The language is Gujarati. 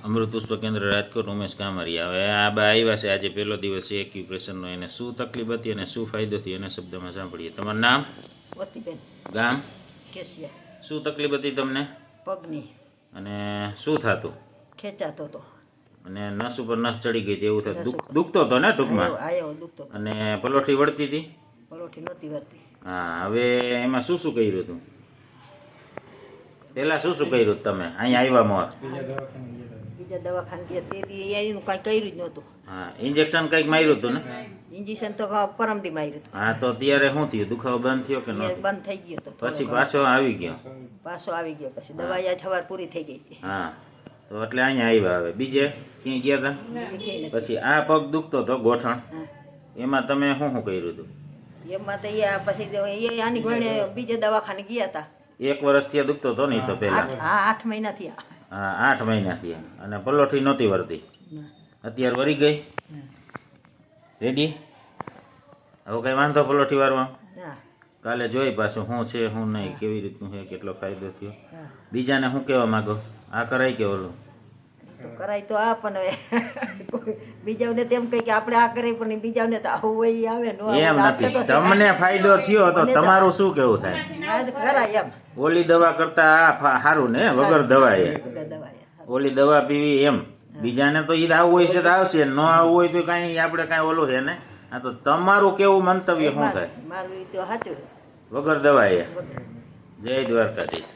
અમૃત પુષ્પ કેન્દ્ર રાજકોટ ઉમેશ કામરિયા. હવે આ બા આવ્યા છે, આજે પહેલો દિવસ છે એક્યુપ્રેશરનો. એને શું તકલીફ હતી અને શું ફાયદો થયો એના શબ્દમાં સાંભળીએ. તમારું નામ? વતીબેન ગામ? કેસિયા. શું તકલીફ હતી તમને પગની અને શું થતું? ખેંચાતો હતો. અને નસ ઉપર નસ ચડી ગઈ હતી એવું થતું? દુખતો હતો ને ટૂંકમાં? આયો દુખતો હતો. અને પલોઠી વળતી હતી? પલોઠી નહોતી વળતી. હા. હવે એમાં શું શું કર્યું હતું? પહેલાં શું શું કર્યું તમે અહીંયા આવ્યામાં? બીજા દવાખાને ગયા તે દી એનું કાંઈ કર્યું જ નહોતું. હા. ઇન્જેક્શન કંઈક માર્યું હતું ને? ઇન્જેક્શન તો પરમદી માર્યું હતું. હા. તો ત્યારે શું થયું? દુખાવો બંધ થયો કે ન? બંધ થઈ ગયો હતો. પછી પાછો આવી ગયો? પાછો આવી ગયો. પછી દવા આ સવાર પૂરી થઈ ગઈ હતી. હા. તો એટલે અહીંયા આવ્યા. હવે બીજે ક્યાંય ગયા હતા? પછી આ પગ દુખતો હતો ગોઠણ, એમાં તમે શું શું કર્યું હતું? એમાં તો પછી આની ઘોડે બીજે દવાખાને ગયા હતા. 1 વર્ષથી દુખતો હતો ને? તો પહેલા? હા, 8 મહિના થયા. હા, 8 મહિના થયા. અને પલોઠી નહોતી વળતી? અત્યારે વળી ગઈ? રેડી? હવે કઈ વાંધો પલોઠી વારવા? કાલે જોઈ પાછું શું છે શું નહીં, કેવી રીતનું છે, કેટલો ફાયદો થયો. બીજાને શું કહેવા માંગો? આ કરાય કે ઓલું કરાય? તો આ પણ બીજાને તેમ કહે કે આપણે આ કરીએ, પણ બીજાને તો આવું હોય આવે. એમ નથી, તમને ફાયદો થયો તો તમારું શું કેવું થાય? કરાય એમ. ઓલી દવા કરતા આ સારું ને? વગર દવાએ ઓલી દવા પીવી એમ. બીજાને તો ઈ આવું હોય છે તો આવશે, ન આવવું હોય તો કઈ આપણે કઈ ઓલું છે ને. આ તો તમારું કેવું મંતવ્ય શું થાય? મારું તો સાચું. વગર દવાએ. જય દ્વારકાધીશ.